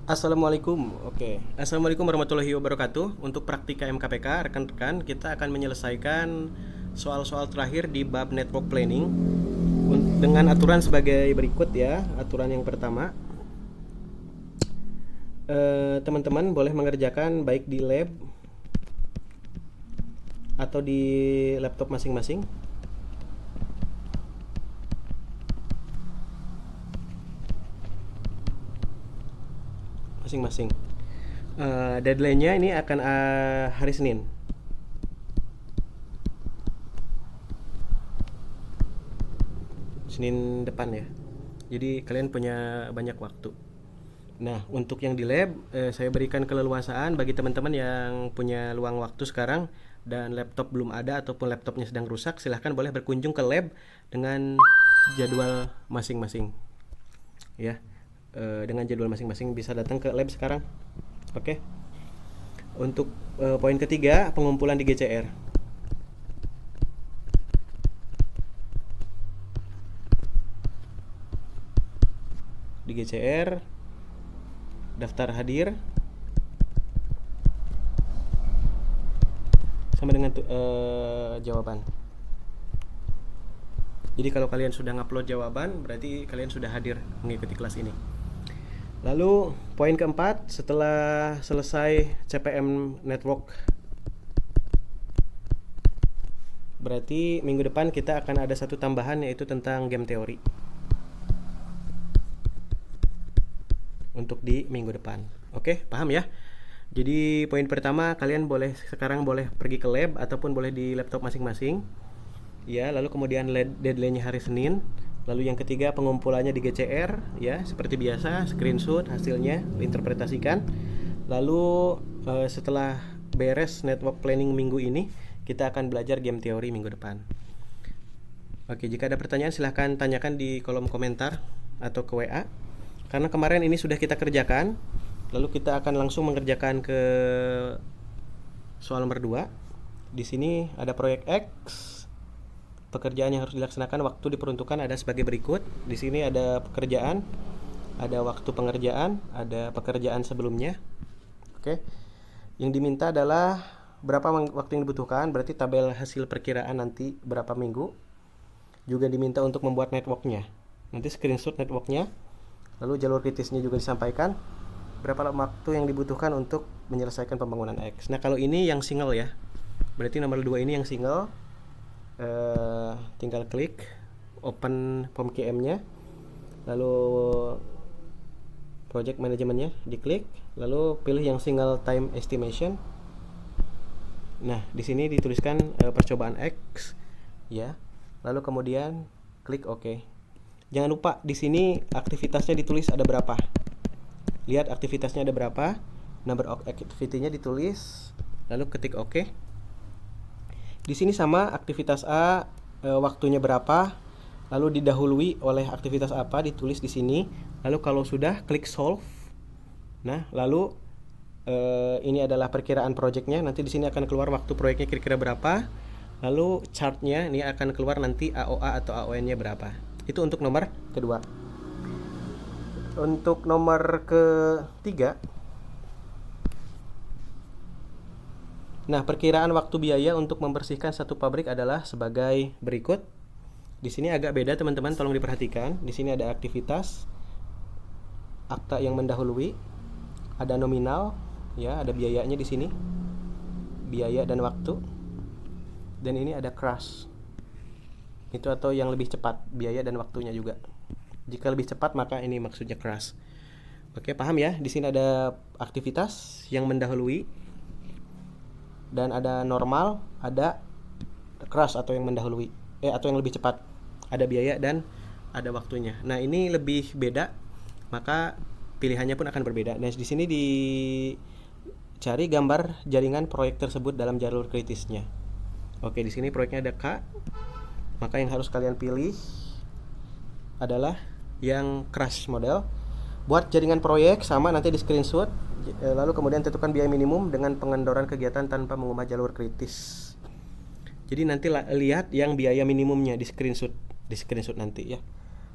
Assalamualaikum. Oke. Assalamualaikum warahmatullahi wabarakatuh. Untuk praktika MKPK, rekan-rekan, kita akan menyelesaikan soal-soal terakhir di bab network planning dengan aturan sebagai berikut ya. Aturan yang pertama, teman-teman boleh mengerjakan baik di lab atau di laptop masing-masing. Masing-masing. Deadline-nya ini akan hari Senin. Senin depan ya. Jadi kalian punya banyak waktu. Nah, untuk yang di lab, saya berikan keleluasaan bagi teman-teman yang punya luang waktu sekarang dan laptop belum ada ataupun laptopnya sedang rusak, silahkan boleh berkunjung ke lab dengan jadwal masing-masing. Ya, dengan jadwal masing-masing bisa datang ke lab sekarang. Oke. Untuk poin ketiga, pengumpulan di GCR. Di GCR, daftar hadir sama dengan jawaban. Jadi kalau kalian sudah ngupload jawaban, berarti kalian sudah hadir mengikuti kelas ini. Lalu poin keempat, setelah selesai CPM Network, berarti minggu depan kita akan ada satu tambahan, yaitu tentang game teori untuk di minggu depan. Oke, paham ya? Jadi poin pertama, kalian sekarang boleh pergi ke lab ataupun boleh di laptop masing-masing. Ya, lalu kemudian deadline-nya hari Senin. Lalu yang ketiga, pengumpulannya di GCR ya, seperti biasa, screenshot hasilnya, interpretasikan. Lalu setelah beres network planning minggu ini, kita akan belajar game teori minggu depan. Oke, jika ada pertanyaan silahkan tanyakan di kolom komentar atau ke WA. Karena kemarin ini sudah kita kerjakan, lalu kita akan langsung mengerjakan ke soal nomor 2. Di sini ada proyek X. Pekerjaan yang harus dilaksanakan, waktu diperuntukkan ada sebagai berikut. Di sini ada pekerjaan, ada waktu pengerjaan, ada pekerjaan sebelumnya. Oke. Yang diminta adalah berapa waktu yang dibutuhkan, berarti tabel hasil perkiraan nanti berapa minggu. Juga diminta untuk membuat networknya. Nanti screenshot networknya. Lalu jalur kritisnya juga disampaikan. Berapa waktu yang dibutuhkan untuk menyelesaikan pembangunan X. Nah, kalau ini yang single ya. Berarti nomor 2 ini yang single. Tinggal klik open POMKM-nya, lalu project manajemennya diklik, lalu pilih yang single time estimation. Nah, di sini dituliskan percobaan X ya. Lalu kemudian klik OK. Jangan lupa di sini aktivitasnya ditulis ada berapa. Lihat aktivitasnya ada berapa, number of activity-nya ditulis, lalu ketik OK. Di sini sama, aktivitas A waktunya berapa, lalu didahului oleh aktivitas apa ditulis di sini. Lalu kalau sudah klik solve. Nah, lalu ini adalah perkiraan proyeknya. Nanti di sini akan keluar waktu proyeknya kira-kira berapa. Lalu chartnya ini akan keluar nanti AOA atau AON-nya berapa. Itu untuk nomor kedua. Untuk nomor ketiga, nah, perkiraan waktu biaya untuk membersihkan satu pabrik adalah sebagai berikut. Di sini agak beda teman-teman, tolong diperhatikan. Di sini ada aktivitas, akta yang mendahului, ada nominal, ya, ada biayanya di sini, biaya dan waktu. Dan ini ada crush. Itu atau yang lebih cepat, biaya dan waktunya juga. Jika lebih cepat maka ini maksudnya crush. Oke, paham ya? Di sini ada aktivitas yang mendahului, dan ada normal, ada crush atau yang mendahului, atau yang lebih cepat, ada biaya dan ada waktunya. Nah, ini lebih beda, maka pilihannya pun akan berbeda. Nah, di sini dicari gambar jaringan proyek tersebut dalam jalur kritisnya. Oke, di sini proyeknya ada K, maka yang harus kalian pilih adalah yang crush model. Buat jaringan proyek sama, nanti di screenshot. Lalu kemudian tentukan biaya minimum dengan pengendoran kegiatan tanpa mengubah jalur kritis. Jadi nanti lihat yang biaya minimumnya di screenshot nanti ya.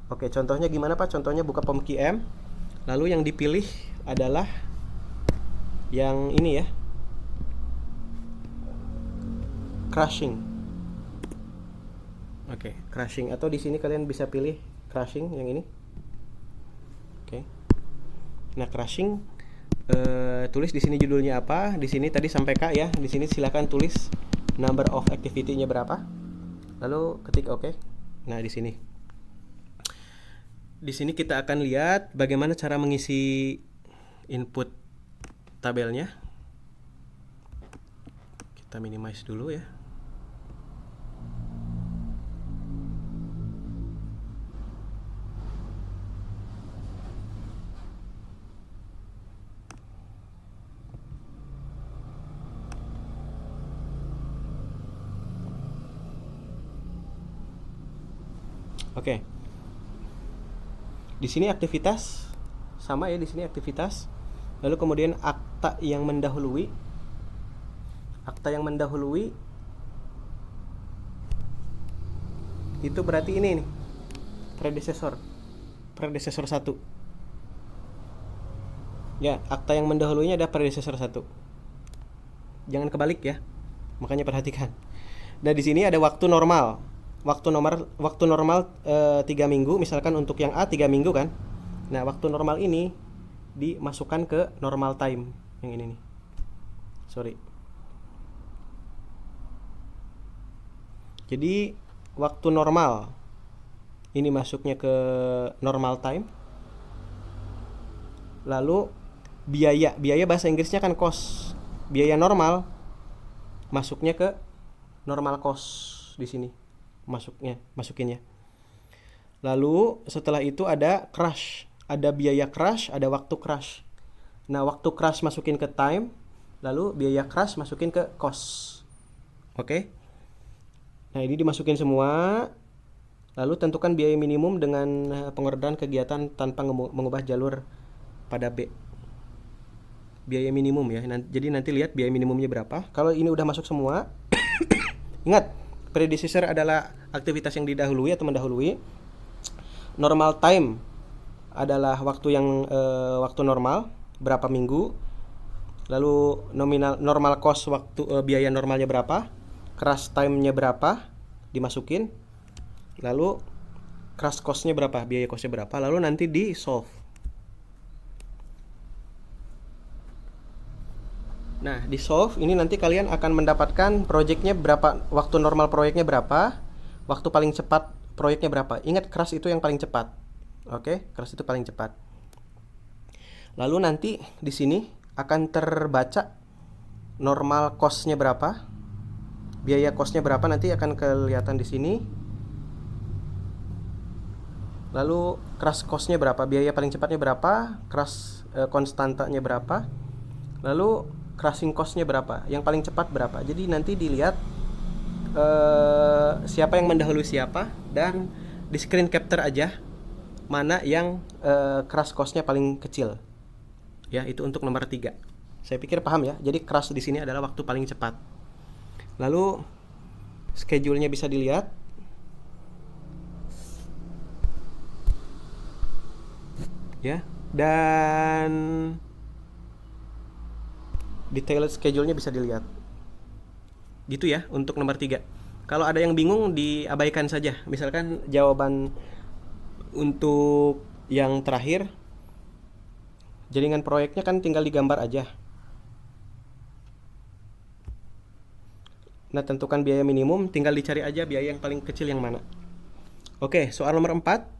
Oke, contohnya gimana Pak? Contohnya buka POMKM, lalu yang dipilih adalah yang ini ya, crashing. Oke, crashing, atau di sini kalian bisa pilih crashing yang ini. Oke. Nah, crashing tulis di sini judulnya apa. Di sini tadi sampai K ya. Di sini silakan tulis number of activity-nya berapa. Lalu ketik oke. Nah, di sini. Di sini kita akan lihat bagaimana cara mengisi input tabelnya. Kita minimize dulu ya. Oke. Di sini aktivitas sama ya, di sini aktivitas. Lalu kemudian akta yang mendahului. Akta yang mendahului itu berarti ini nih. Predecessor 1. Ya, akta yang mendahuluinya ada predecessor 1. Jangan kebalik ya. Makanya perhatikan. Nah, di sini ada waktu normal. Waktu normal 3 minggu, misalkan untuk yang A 3 minggu kan. Nah, waktu normal ini dimasukkan ke normal time yang ini nih. Sorry. Jadi waktu normal ini masuknya ke normal time. Lalu biaya bahasa Inggrisnya kan cost. Biaya normal masuknya ke normal cost di sini. Masukinnya. Lalu setelah itu ada crash, ada biaya crash, ada waktu crash. Nah, waktu crash masukin ke time, lalu biaya crash masukin ke cost. Oke? Nah, ini dimasukin semua. Lalu tentukan biaya minimum dengan pengorderan kegiatan tanpa mengubah jalur pada B. Biaya minimum ya. Jadi nanti lihat biaya minimumnya berapa. Kalau ini udah masuk semua, ingat, predecessor adalah aktivitas yang didahului atau mendahului. Normal time adalah waktu yang waktu normal, berapa minggu. Lalu normal cost waktu biaya normalnya berapa, crash time-nya berapa dimasukin. Lalu crash cost-nya berapa, biaya cost-nya berapa. Lalu nanti di solve. Nah, di solve ini nanti kalian akan mendapatkan proyeknya berapa, waktu normal proyeknya berapa, waktu paling cepat proyeknya berapa. Ingat, crash itu yang paling cepat. Oke, crash itu paling cepat. Lalu nanti di sini akan terbaca normal cost-nya berapa, biaya cost-nya berapa, nanti akan kelihatan di sini. Lalu crash cost-nya berapa, biaya paling cepatnya berapa, crash konstantanya berapa, lalu crashing cost-nya berapa, yang paling cepat berapa. Jadi nanti dilihat siapa yang mendahului siapa, dan di screen capture aja mana yang crash cost-nya paling kecil. Ya, itu untuk nomor 3. Saya pikir paham ya. Jadi crash di sini adalah waktu paling cepat. Lalu schedule-nya bisa dilihat. Ya, dan detailed schedule-nya bisa dilihat. Gitu ya untuk nomor 3. Kalau ada yang bingung diabaikan saja. Misalkan jawaban untuk yang terakhir, jaringan proyeknya kan tinggal digambar aja. Nah, tentukan biaya minimum, tinggal dicari aja biaya yang paling kecil yang mana. Oke, soal nomor 4.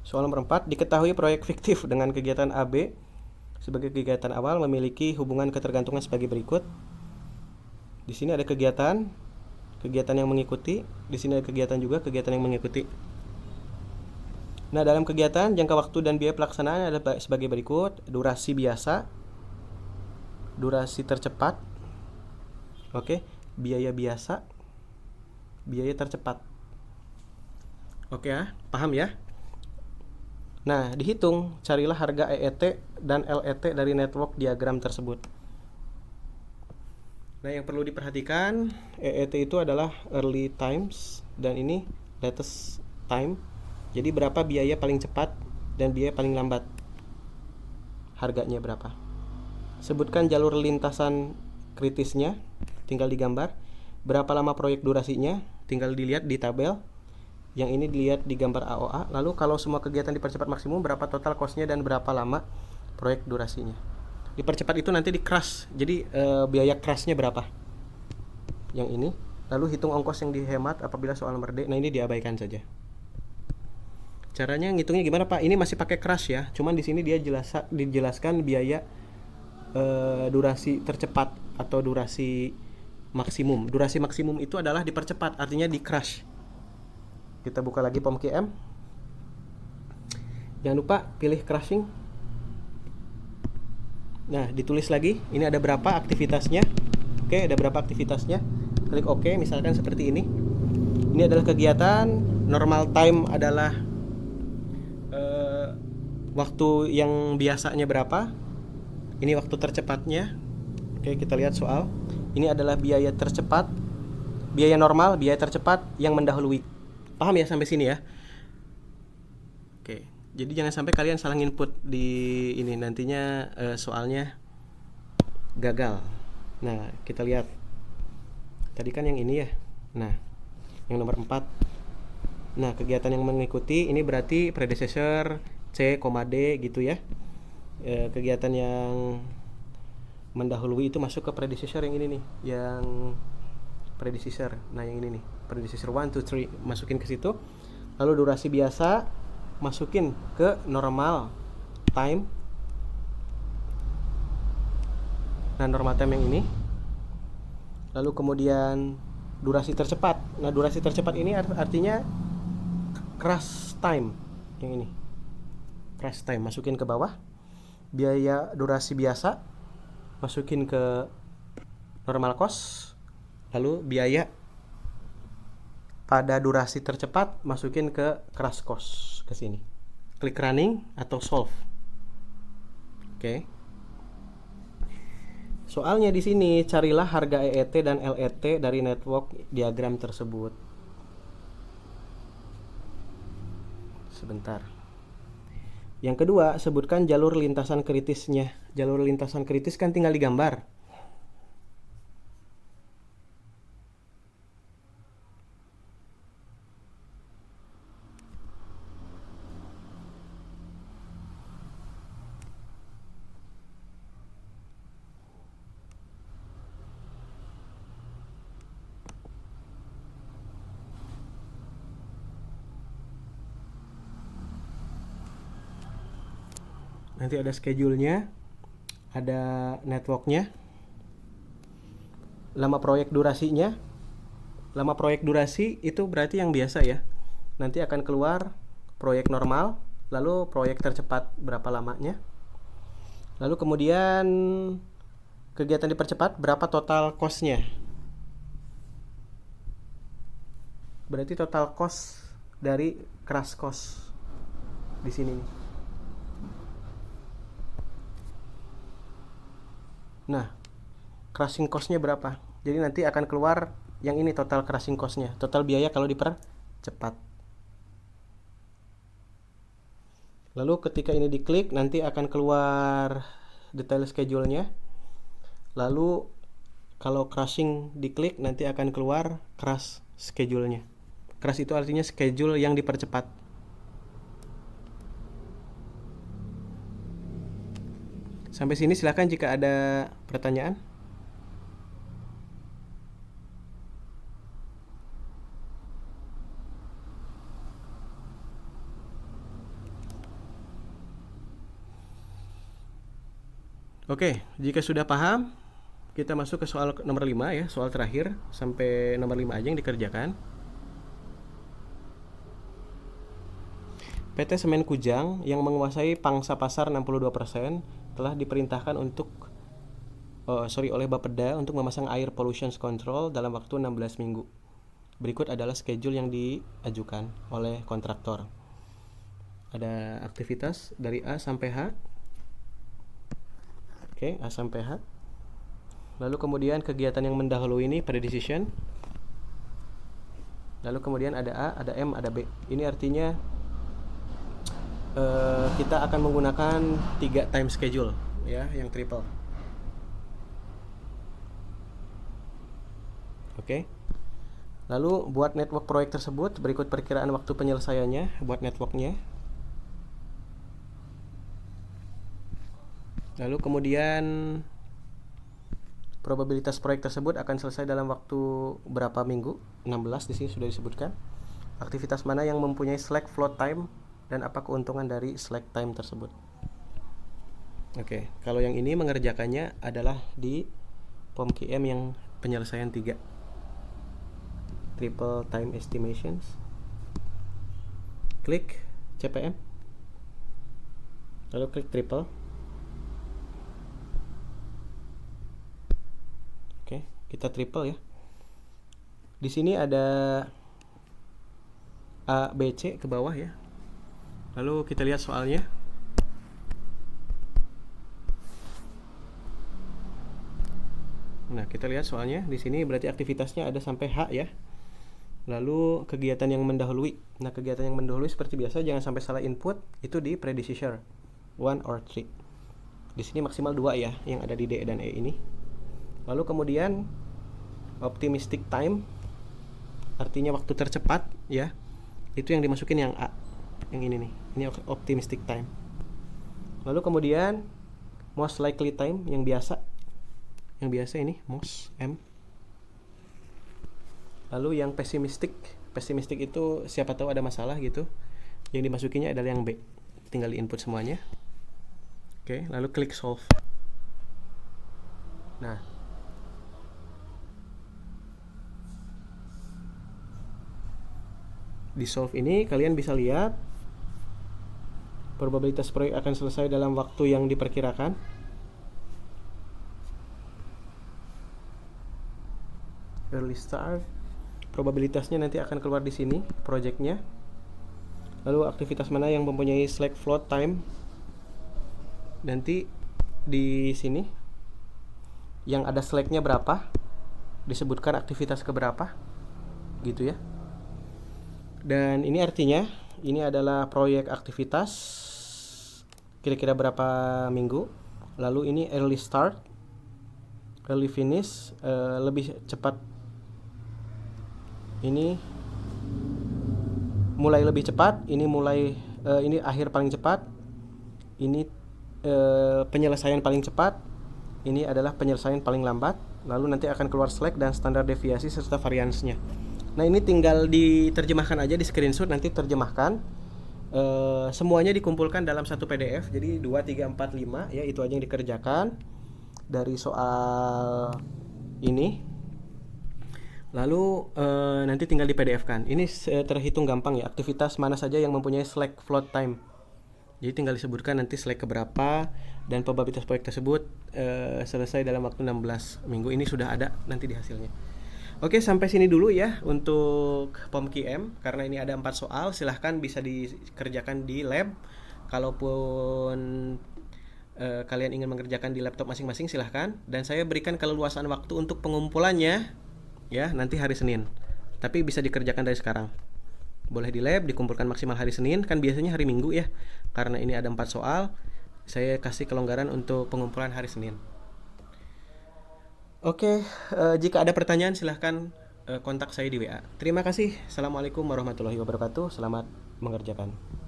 Soal nomor 4, diketahui proyek fiktif dengan kegiatan AB sebagai kegiatan awal memiliki hubungan ketergantungan sebagai berikut. Di sini ada kegiatan yang mengikuti, di sini ada kegiatan juga, kegiatan yang mengikuti. Nah, dalam kegiatan jangka waktu dan biaya pelaksanaan ada sebagai berikut: durasi biasa, durasi tercepat, oke, biaya biasa, biaya tercepat. Oke ya, paham ya? Nah, dihitung, carilah harga EET dan LET dari network diagram tersebut. Nah, yang perlu diperhatikan, EET itu adalah early times dan ini latest time. Jadi berapa biaya paling cepat dan biaya paling lambat? Harganya berapa? Sebutkan jalur lintasan kritisnya, tinggal digambar. Berapa lama proyek durasinya, tinggal dilihat di tabel. Yang ini dilihat di gambar AOA. Lalu kalau semua kegiatan dipercepat maksimum, berapa total cost-nya dan berapa lama proyek durasinya. Dipercepat itu nanti di crash. Jadi biaya crash-nya berapa? Yang ini. Lalu hitung ongkos yang dihemat apabila soal nomor D. Nah, ini diabaikan saja. Caranya ngitungnya gimana, Pak? Ini masih pakai crash ya. Cuman di sini dia dijelaskan biaya durasi tercepat atau durasi maksimum. Durasi maksimum itu adalah dipercepat, artinya di crash. Kita buka lagi POM-QM. Jangan lupa pilih crashing. Nah, ditulis lagi, ini ada berapa aktivitasnya. Oke, ada berapa aktivitasnya. Klik OK, misalkan seperti ini. Ini adalah kegiatan, normal time adalah waktu yang biasanya berapa. Ini waktu tercepatnya. Oke, kita lihat soal. Ini adalah biaya tercepat, biaya normal, biaya tercepat yang mendahului. Paham ya sampai sini ya? Oke, jadi jangan sampai kalian salah input di ini, nantinya soalnya gagal. Nah, kita lihat. Tadi kan yang ini ya. Nah, yang nomor 4. Nah, kegiatan yang mengikuti ini berarti predecessor C, D gitu ya. Kegiatan yang mendahului itu masuk ke predecessor yang ini nih, yang predecessor. Nah, yang ini nih, predecessor 1, 2, 3 masukin ke situ. Lalu durasi biasa masukin ke normal time. Nah, normal time yang ini. Lalu kemudian durasi tercepat. Nah, durasi tercepat ini artinya crash time yang ini. Crash time masukin ke bawah. Biaya durasi biasa masukin ke normal cost. Lalu biaya pada durasi tercepat masukin ke crash cost ke sini. Klik running atau solve. Oke. Soalnya di sini carilah harga EET dan LET dari network diagram tersebut. Sebentar. Yang kedua, sebutkan jalur lintasan kritisnya. Jalur lintasan kritis kan tinggal digambar. Nanti ada schedule-nya, ada network-nya, lama proyek durasinya. Lama proyek durasi itu berarti yang biasa ya. Nanti akan keluar proyek normal, lalu proyek tercepat berapa lamanya. Lalu kemudian kegiatan dipercepat berapa total cost-nya. Berarti total cost dari crash cost di sini nih. Nah, crashing cost-nya berapa? Jadi nanti akan keluar yang ini total crashing cost-nya, total biaya kalau dipercepat. Lalu ketika ini diklik, nanti akan keluar detail schedule-nya. Lalu kalau crashing diklik, nanti akan keluar crash schedule-nya. Crash itu artinya schedule yang dipercepat. Sampai sini silakan jika ada pertanyaan. Oke, jika sudah paham, kita masuk ke soal nomor 5 ya, soal terakhir. Sampai nomor 5 aja yang dikerjakan. PT Semen Kujang yang menguasai pangsa pasar 62% telah diperintahkan oleh Bapeda untuk memasang air pollution control dalam waktu 16 minggu. Berikut adalah schedule yang diajukan oleh kontraktor. Ada aktivitas dari A sampai H. Oke, A sampai H. Lalu kemudian kegiatan yang mendahului ini pre-decision. Lalu kemudian ada A, ada M, ada B. Ini artinya kita akan menggunakan 3 time schedule ya, yang triple. Oke. Lalu buat network proyek tersebut, berikut perkiraan waktu penyelesaiannya buat networknya. Lalu kemudian probabilitas proyek tersebut akan selesai dalam waktu berapa minggu? 16 di sini sudah disebutkan. Aktivitas mana yang mempunyai slack float time dan apa keuntungan dari slack time tersebut. Oke, kalau yang ini mengerjakannya adalah di POMQM yang penyelesaian 3. Triple time estimations. Klik CPM. Lalu klik triple. Oke, kita triple ya. Di sini ada A, B, C ke bawah ya. Lalu kita lihat soalnya. Nah, kita lihat soalnya di sini berarti aktivitasnya ada sampai H ya. Lalu kegiatan yang mendahului. Nah, kegiatan yang mendahului seperti biasa jangan sampai salah input, itu di predecessor 1 or 3. Di sini maksimal 2 ya yang ada di D dan E ini. Lalu kemudian optimistic time artinya waktu tercepat ya. Itu yang dimasukin yang A. Yang ini nih. Ini optimistic time. Lalu kemudian most likely time yang biasa. Yang biasa ini most M. Lalu yang pessimistic itu siapa tahu ada masalah gitu. Yang dimasukinya adalah yang B. Tinggal di input semuanya. Oke, lalu klik solve. Nah, di solve ini kalian bisa lihat probabilitas proyek akan selesai dalam waktu yang diperkirakan. Early start. Probabilitasnya nanti akan keluar di sini, projectnya. Lalu aktivitas mana yang mempunyai slack float time? Nanti di sini yang ada slacknya berapa, disebutkan aktivitas keberapa, gitu ya. Dan ini artinya ini adalah proyek aktivitas kira-kira berapa minggu. Lalu ini early start, early finish, lebih cepat. Ini mulai lebih cepat, ini ini akhir paling cepat, ini penyelesaian paling cepat, ini adalah penyelesaian paling lambat. Lalu nanti akan keluar slack dan standar deviasi serta variansnya. Nah, ini tinggal diterjemahkan aja, di screenshot nanti terjemahkan. Semuanya dikumpulkan dalam satu PDF. Jadi 2, 3, 4, 5 ya, itu aja yang dikerjakan dari soal ini. Lalu nanti tinggal di PDF kan. Ini terhitung gampang ya. Aktivitas mana saja yang mempunyai slack float time. Jadi tinggal disebutkan nanti slack keberapa dan probabilitas proyek tersebut selesai dalam waktu 16 minggu. Ini sudah ada nanti di hasilnya. Oke, sampai sini dulu ya untuk POMQM. Karena ini ada 4 soal, silahkan bisa dikerjakan di lab. Kalaupun kalian ingin mengerjakan di laptop masing-masing, silahkan. Dan saya berikan keleluasan waktu untuk pengumpulannya ya nanti hari Senin. Tapi bisa dikerjakan dari sekarang. Boleh di lab, dikumpulkan maksimal hari Senin. Kan biasanya hari Minggu ya. Karena ini ada 4 soal, saya kasih kelonggaran untuk pengumpulan hari Senin. Oke, jika ada pertanyaan silahkan kontak saya di WA. Terima kasih. Assalamualaikum warahmatullahi wabarakatuh. Selamat mengerjakan.